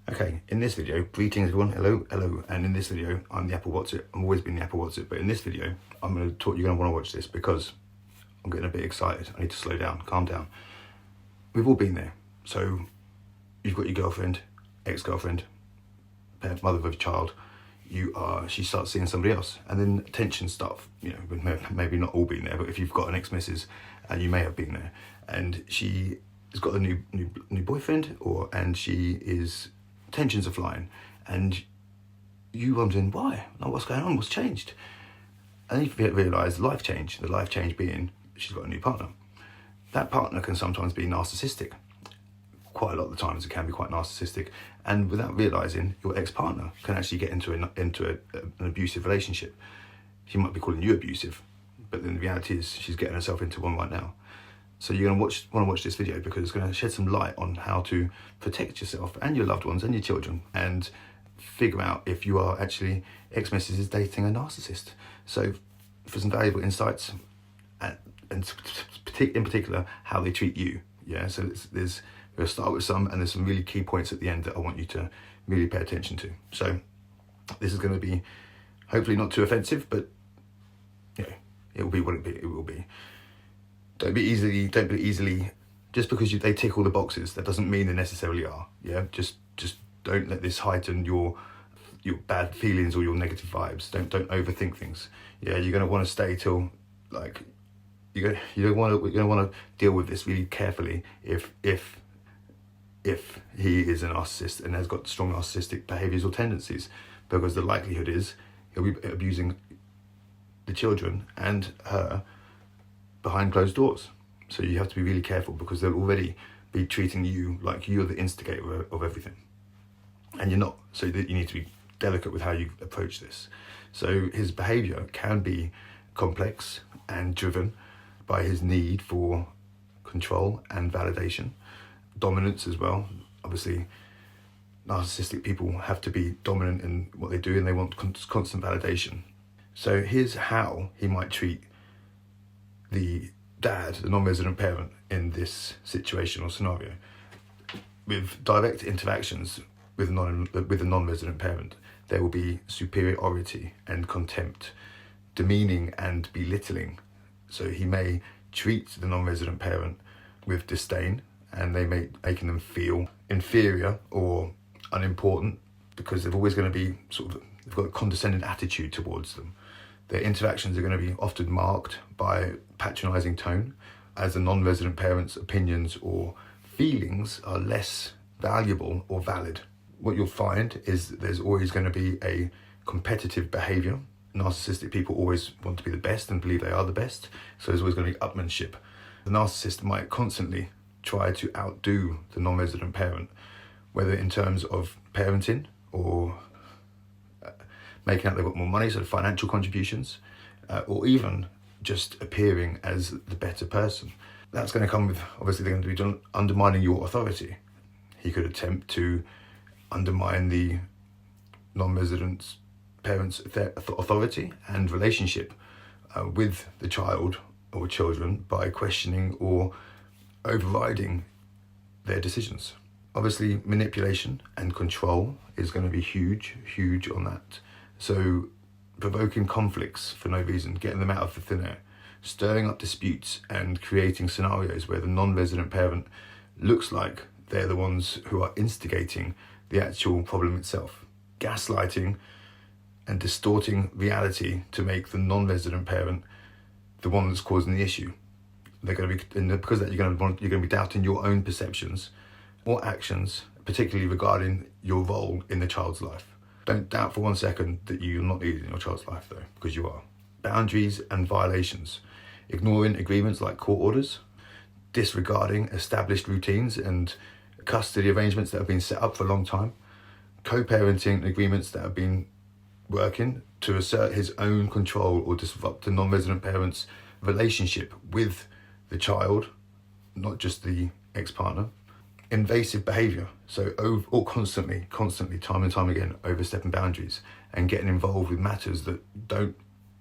Okay, in this video, greetings everyone, hello, and in this video, I'm the Apple What's It. I've always been the Apple What's It, but in this video, I'm going to talk, you're going to want to watch this because I'm getting a bit excited. I need to slow down, calm down. We've all been there. So, you've got your girlfriend, ex-girlfriend, mother of a child, she starts seeing somebody else, and then tension stuff, maybe not all been there, but if you've got an ex-missus, and you may have been there, and she has got a new boyfriend, and tensions are flying, and you wondering why? Like, what's going on? What's changed? And you realise life change. The life change being she's got a new partner. That partner can sometimes be narcissistic. Quite a lot of the times it can be quite narcissistic, and without realising, your ex-partner can actually get into an abusive relationship. She might be calling you abusive, but then the reality is she's getting herself into one right now. So you're going to want to watch this video because it's going to shed some light on how to protect yourself and your loved ones and your children, and figure out if you are actually ex-missus is dating a narcissist. So for some valuable insights, and in particular how they treat you. Yeah, so we'll start with some, and there's some really key points at the end that I want you to really pay attention to. So this is going to be hopefully not too offensive, but it will be what it will be. Don't be easily, just because they tick all the boxes, that doesn't mean they necessarily are. Yeah, just don't let this heighten your bad feelings or your negative vibes. Don't overthink things. Yeah, you're gonna want to stay till you're gonna want to deal with this really carefully if he is a narcissist and has got strong narcissistic behaviours or tendencies, because the likelihood is he'll be abusing the children and her behind closed doors. So you have to be really careful, because they'll already be treating you like you're the instigator of everything, and you're not. So that you need to be delicate with how you approach this. So his behaviour can be complex and driven by his need for control and validation, dominance as well. Obviously, narcissistic people have to be dominant in what they do, and they want constant validation. So here's how he might treat the dad, the non-resident parent, in this situation or scenario. With direct interactions with the non-resident parent, there will be superiority and contempt, demeaning and belittling. So he may treat the non-resident parent with disdain, and they may making them feel inferior or unimportant, because they're always going to be they've got a condescending attitude towards them. Their interactions are going to be often marked by patronising tone, as the non-resident parent's opinions or feelings are less valuable or valid. What you'll find is that there's always going to be a competitive behaviour. Narcissistic people always want to be the best and believe they are the best, so there's always going to be upmanship. The narcissist might constantly try to outdo the non-resident parent, whether in terms of parenting or making out they've got more money, so financial contributions, or even just appearing as the better person. That's going to come with, obviously, they're going to be undermining your authority. He could attempt to undermine the non-resident parent's authority and relationship with the child or children by questioning or overriding their decisions. Obviously, manipulation and control is going to be huge on that. So provoking conflicts for no reason, getting them out of the thin air, stirring up disputes and creating scenarios where the non-resident parent looks like they're the ones who are instigating the actual problem itself. Gaslighting and distorting reality to make the non-resident parent the one that's causing the issue. They're going to be, and because of that, you're going to be doubting your own perceptions or actions, particularly regarding your role in the child's life. Don't doubt for 1 second that you're not needed in your child's life, though, because you are. Boundaries and violations. Ignoring agreements like court orders. Disregarding established routines and custody arrangements that have been set up for a long time. Co-parenting agreements that have been working to assert his own control or disrupt the non-resident parent's relationship with the child, not just the ex-partner. Invasive behaviour, so constantly, time and time again, overstepping boundaries and getting involved with matters that don't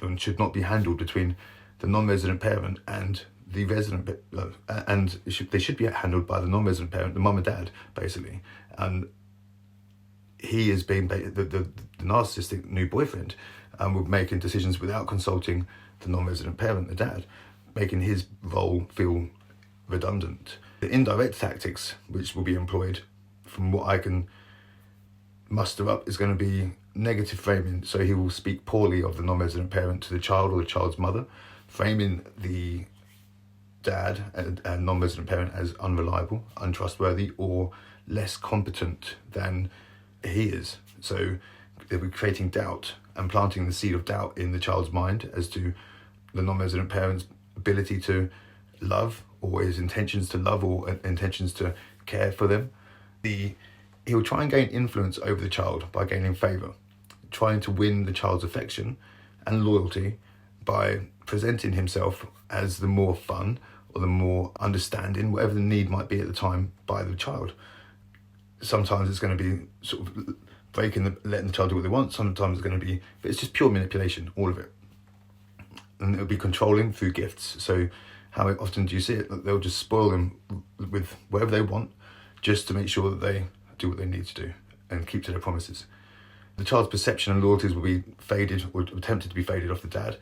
and should not be handled between the non-resident parent and the resident, they should be handled by the non-resident parent, the mum and dad, basically. And he is being the narcissistic new boyfriend, and we're making decisions without consulting the non-resident parent, the dad, making his role feel redundant. The indirect tactics which will be employed, from what I can muster up, is going to be negative framing. So he will speak poorly of the non-resident parent to the child or the child's mother, framing the dad and non-resident parent as unreliable, untrustworthy, or less competent than he is. So they'll be creating doubt and planting the seed of doubt in the child's mind as to the non-resident parent's ability to love, or his intentions to love, or intentions to care for them. He'll try and gain influence over the child by gaining favour, trying to win the child's affection and loyalty by presenting himself as the more fun or the more understanding, whatever the need might be at the time, by the child. Sometimes it's going to be sort of letting the child do what they want. Sometimes it's going to be, but it's just pure manipulation, all of it. And it'll be controlling through gifts. So how often do you see it? They'll just spoil them with whatever they want, just to make sure that they do what they need to do and keep to their promises. The child's perception and loyalties will be faded, or attempted to be faded, off the dad.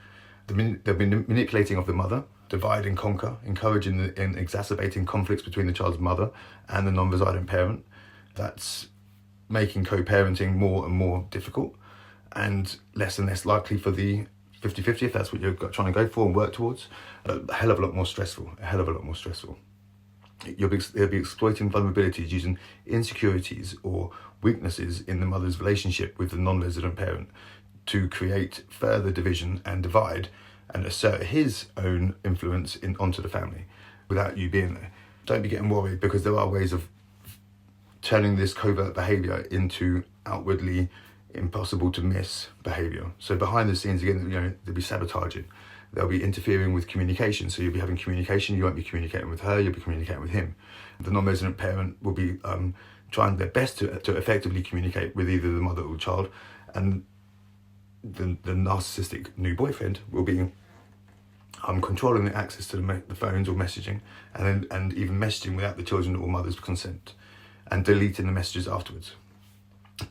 They'll be manipulating of the mother, divide and conquer, encouraging and exacerbating conflicts between the child's mother and the non-resident parent. That's making co-parenting more and more difficult, and less likely for the 50-50, if that's what you're trying to go for and work towards. A hell of a lot more stressful. They'll be exploiting vulnerabilities, using insecurities or weaknesses in the mother's relationship with the non-resident parent to create further division and divide, and assert his own influence onto the family without you being there. Don't be getting worried, because there are ways of turning this covert behaviour into outwardly impossible to miss behaviour. So behind the scenes, again, they'll be sabotaging. They'll be interfering with communication. So you'll be having communication, you won't be communicating with her, you'll be communicating with him. The non-resident parent will be trying their best to effectively communicate with either the mother or the child, and the narcissistic new boyfriend will be controlling the access to the phones or messaging, and even messaging without the children or mother's consent, and deleting the messages afterwards.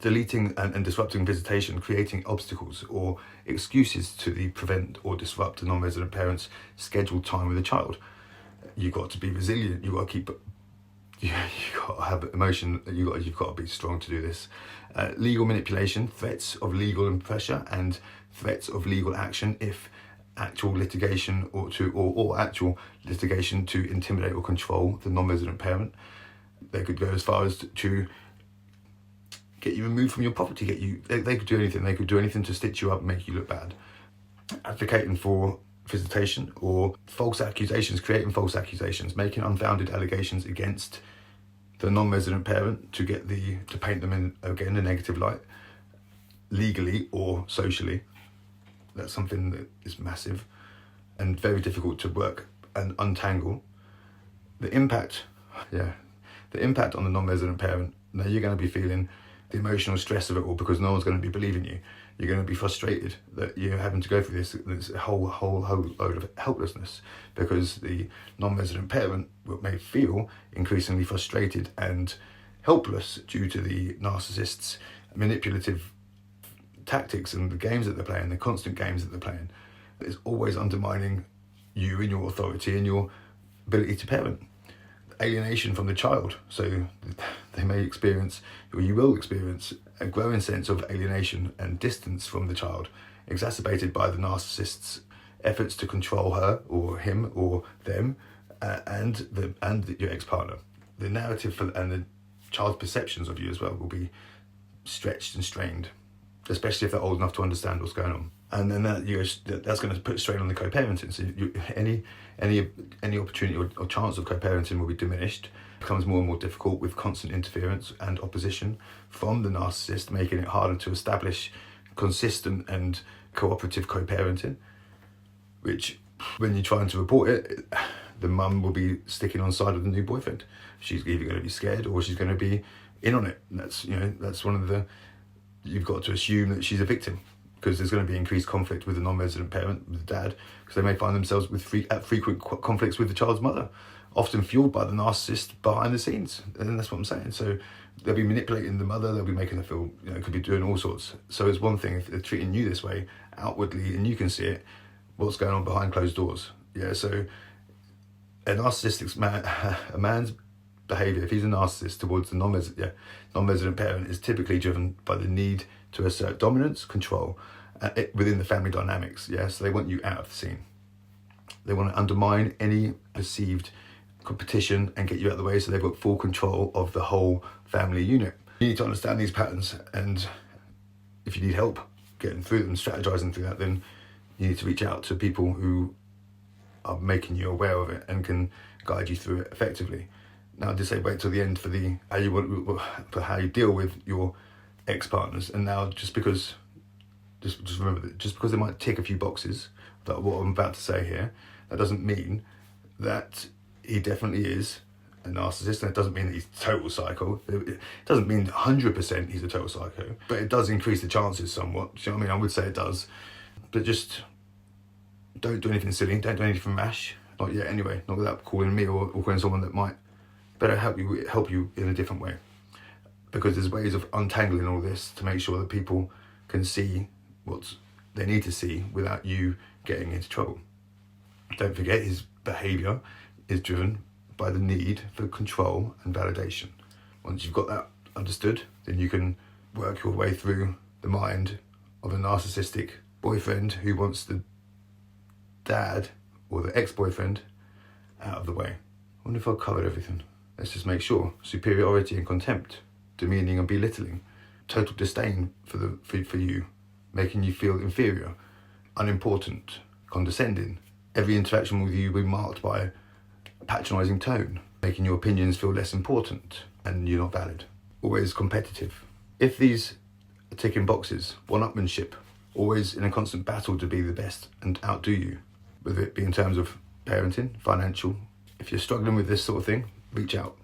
Deleting and disrupting visitation, creating obstacles or excuses to prevent or disrupt the non-resident parent's scheduled time with the child. You've got to be resilient. You've got to have emotion. You've got to be strong to do this. Legal manipulation, threats of legal pressure, and threats of legal action if actual litigation or actual litigation to intimidate or control the non-resident parent. They could go as far as to get you removed from your property, they could do anything. They could do anything to stitch you up and make you look bad. Advocating for visitation or false accusations, creating false accusations, making unfounded allegations against the non-resident parent to paint them in, again, a negative light, legally or socially. That's something that is massive and very difficult to work and untangle. The impact on the non-resident parent. Now you're going to be feeling the emotional stress of it all, because no one's going to be believing you. You're going to be frustrated that you're having to go through this whole load of helplessness, because the non-resident parent may feel increasingly frustrated and helpless due to the narcissist's manipulative tactics and the games that they're playing, the constant games that they're playing. It's always undermining you and your authority and your ability to parent. Alienation from the child, so they may experience, or you will experience, a growing sense of alienation and distance from the child, exacerbated by the narcissist's efforts to control her or him or them, and your ex-partner. The narrative and the child's perceptions of you as well will be stretched and strained, especially if they're old enough to understand what's going on. And then that's going to put strain on the co-parenting. So any opportunity or chance of co-parenting will be diminished. It becomes more and more difficult with constant interference and opposition from the narcissist, making it harder to establish consistent and cooperative co-parenting, which, when you're trying to report it, the mum will be sticking on side of the new boyfriend. She's either going to be scared or she's going to be in on it. And that's one of the, you've got to assume that she's a victim, because there's going to be increased conflict with the non-resident parent, with the dad, because they may find themselves at frequent conflicts with the child's mother often fueled by the narcissist behind the scenes. And that's what I'm saying. So they'll be manipulating the mother, they'll be making her feel, could be doing all sorts. So it's one thing if they're treating you this way outwardly and you can see it, what's going on behind closed doors. Yeah, so a narcissistic man, a man's behaviour, if he's a narcissist towards the non-resident parent, is typically driven by the need to assert dominance, control within the family dynamics. Yeah, so they want you out of the scene. They want to undermine any perceived competition and get you out of the way, so they've got full control of the whole family unit. You need to understand these patterns, and if you need help getting through them, strategizing through that, then you need to reach out to people who are making you aware of it and can guide you through it effectively. Now, I did say wait till the end for how you deal with your ex-partners. And now, just remember that just because they might tick a few boxes, that what I'm about to say here, that doesn't mean that he definitely is a narcissist, and it doesn't mean that he's a total psycho. It doesn't mean 100% he's a total psycho, but it does increase the chances somewhat. Do you know what I mean? I would say it does, but just don't do anything silly, don't do anything rash, not yet anyway, not without calling me or calling someone that might better help you in a different way, because there's ways of untangling all this to make sure that people can see what they need to see without you getting into trouble. Don't forget, his behaviour is driven by the need for control and validation. Once you've got that understood, then you can work your way through the mind of a narcissistic boyfriend who wants the dad or the ex-boyfriend out of the way. I wonder if I've covered everything. Let's just make sure. Superiority and contempt, demeaning and belittling, total disdain for you, making you feel inferior, unimportant, condescending. Every interaction with you will be marked by a patronising tone, making your opinions feel less important and you're not valid. Always competitive. If these are ticking boxes, one-upmanship, always in a constant battle to be the best and outdo you, whether it be in terms of parenting, financial. If you're struggling with this sort of thing, reach out.